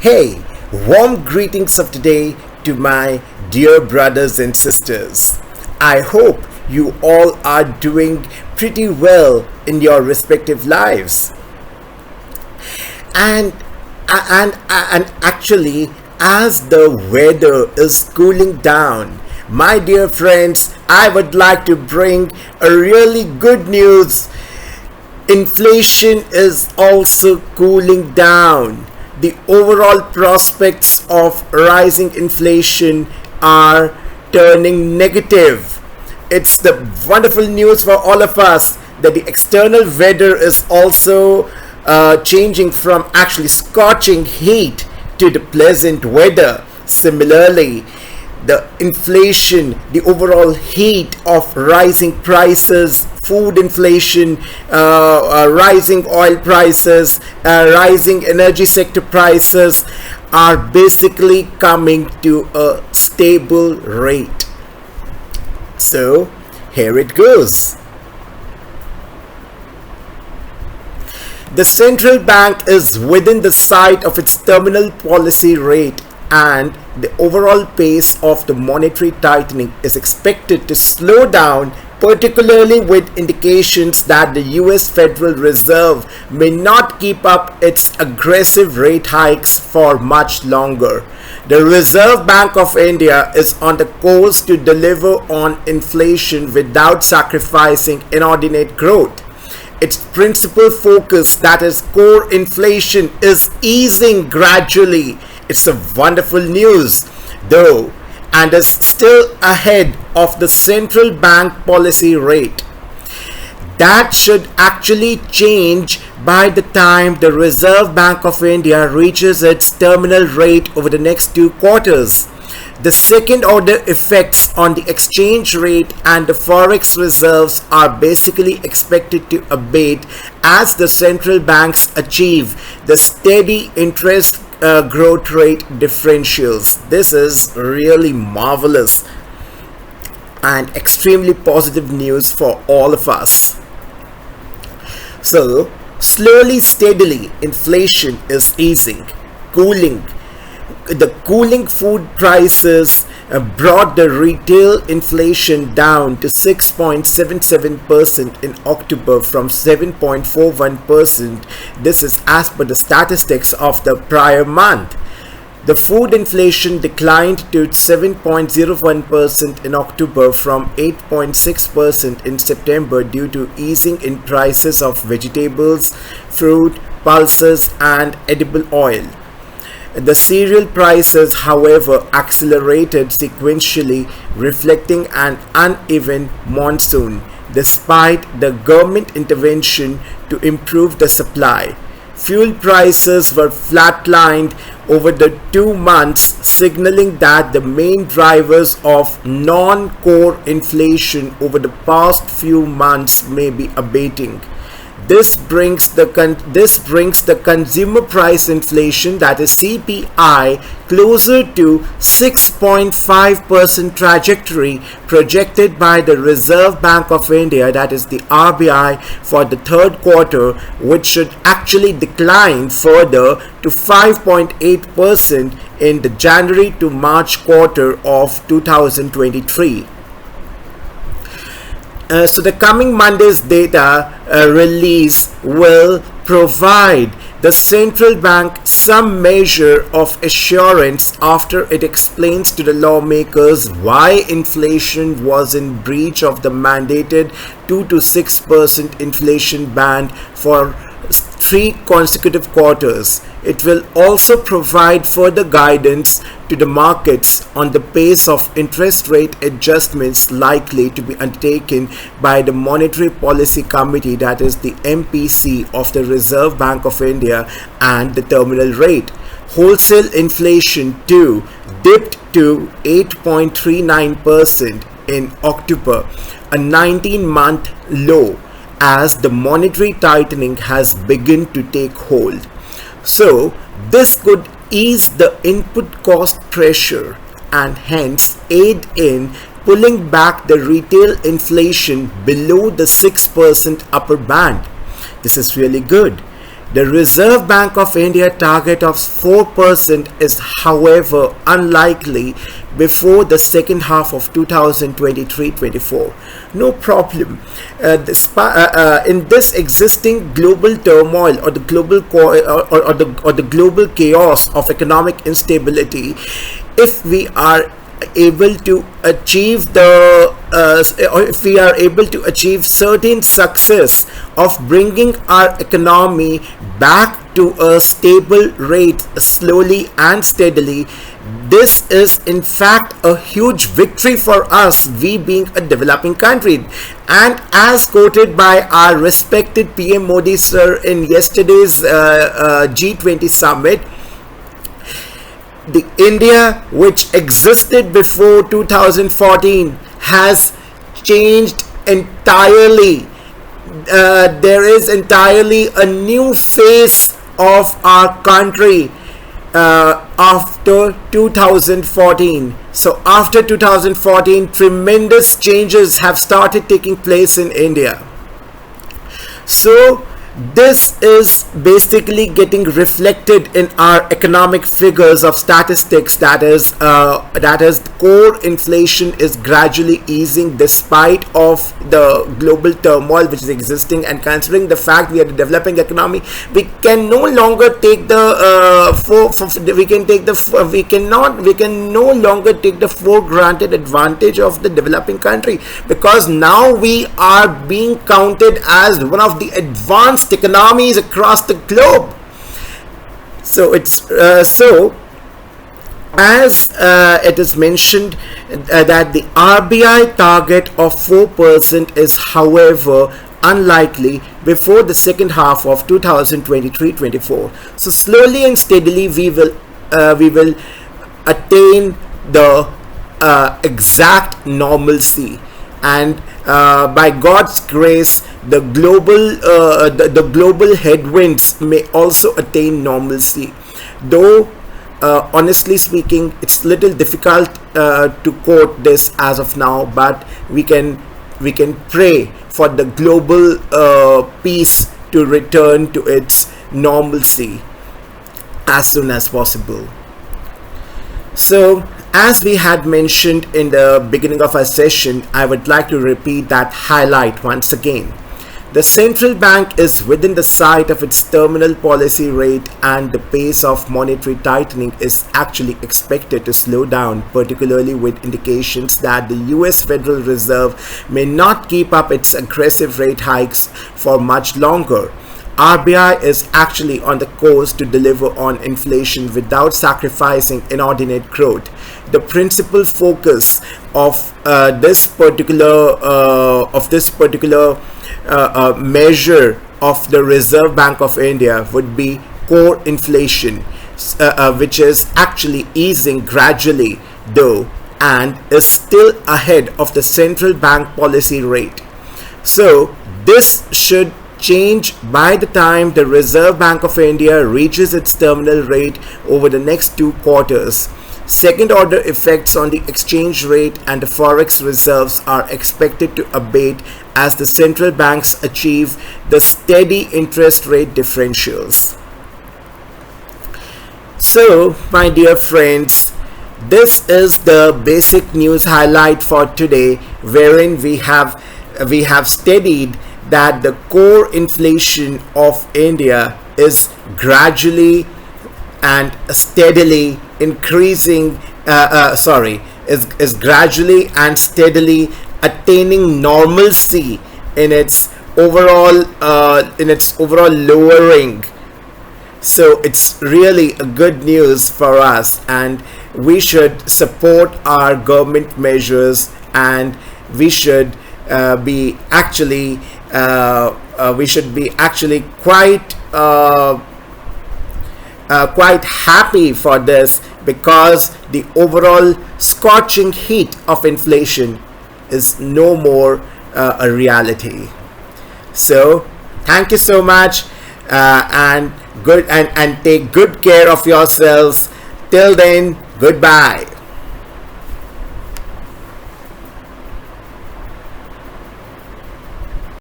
Hey, warm greetings of today to my dear brothers and sisters. I hope you all are doing pretty well in your respective lives. And and actually, as the weather is cooling down, my dear friends, I would like to bring a really good news. Inflation is also cooling down. The overall prospects of rising inflation are turning negative. It's the wonderful news for all of us that the external weather is also changing from actually scorching heat to the pleasant weather. Similarly, the inflation, the overall heat of rising prices, food inflation, rising oil prices, rising energy sector prices are basically coming to a stable rate. So, here it goes. The central bank is within the sight of its terminal policy rate, and the overall pace of the monetary tightening is expected to slow down, particularly with indications that the US Federal Reserve may not keep up its aggressive rate hikes for much longer. The Reserve Bank of India is on the course to deliver on inflation without sacrificing inordinate growth. Its principal focus, that is core inflation, is easing gradually. It's a wonderful news, though, and is still ahead of the central bank policy rate. That should actually change by the time the Reserve Bank of India reaches its terminal rate over the next 2 quarters. The second order effects on the exchange rate and the forex reserves are basically expected to abate as the central banks achieve the steady interest growth rate differentials. This is really marvelous and extremely positive news for all of us. So, slowly, steadily, inflation is easing, cooling. The cooling food prices brought the retail inflation down to 6.77% in October from 7.41%. This is as per the statistics of the prior month. The food inflation declined to 7.01% in October from 8.6% in September due to easing in prices of vegetables, fruit, pulses, and edible oil. The cereal prices, however, accelerated sequentially, reflecting an uneven monsoon, despite the government intervention to improve the supply. Fuel prices were flatlined over the 2 months, signaling that the main drivers of non-core inflation over the past few months may be abating. This brings the consumer price inflation, that is CPI, closer to 6.5% trajectory projected by the Reserve Bank of India, that is the RBI, for the third quarter, which should actually decline further to 5.8% in the January to March quarter of 2023. So the coming Monday's data release will provide the central bank some measure of assurance after it explains to the lawmakers why inflation was in breach of the mandated 2 to 6% inflation band for 3 consecutive quarters. It will also provide further guidance to the markets on the pace of interest rate adjustments likely to be undertaken by the Monetary Policy Committee, that is the MPC of the Reserve Bank of India, and the terminal rate. Wholesale inflation too dipped to 8.39% in October, a 19-month low, as the monetary tightening has begun to take hold. So, this could ease the input cost pressure and hence aid in pulling back the retail inflation below the 6% upper band. This is really good. The Reserve Bank of India target of 4% is, however, unlikely before the second half of 2023-24. No problem. In this existing global turmoil or the global chaos of economic instability, if we are able to achieve if we are able to achieve certain success of bringing our economy back to a stable rate slowly and steadily, this is in fact a huge victory for us, we being a developing country. And as quoted by our respected PM Modi sir in yesterday's G20 summit, the India which existed before 2014 has changed entirely. There is entirely a new face of our country after 2014. So after 2014, tremendous changes have started taking place in India. So this is basically getting reflected in our economic figures of statistics, that is core inflation is gradually easing despite of the global turmoil which is existing, and considering the fact we are a developing economy, we can no longer take we can no longer take the for granted advantage of the developing country, because now we are being counted as one of the advanced economies across the globe. So it's as it is mentioned that the RBI target of 4% is, however, unlikely before the second half of 2023-24. So slowly and steadily we will attain the exact normalcy, and by God's grace, the global headwinds may also attain normalcy. Though honestly speaking, it's little difficult to quote this as of now, but we can pray for the global peace to return to its normalcy as soon as possible. So, as we had mentioned in the beginning of our session, I would like to repeat that highlight once again. The central bank is within the sight of its terminal policy rate, and the pace of monetary tightening is actually expected to slow down, particularly with indications that the US Federal Reserve may not keep up its aggressive rate hikes for much longer. RBI is actually on the course to deliver on inflation without sacrificing inordinate growth. The principal focus of this particular measure of the Reserve Bank of India would be core inflation, which is actually easing gradually though, and is still ahead of the central bank policy rate. So this should change by the time the Reserve Bank of India reaches its terminal rate over the next 2 quarters. Second order effects on the exchange rate and the forex reserves are expected to abate as the central banks achieve the steady interest rate differentials. So, my dear friends, this is the basic news highlight for today, wherein we have studied that the core inflation of India is gradually and steadily increasing, is gradually and steadily attaining normalcy in its overall lowering. So it's really a good news for us, and we should support our government measures, and we should be actually quite happy for this, because the overall scorching heat of inflation is no more a reality. So thank you so much, and take good care of yourselves. Till then, goodbye.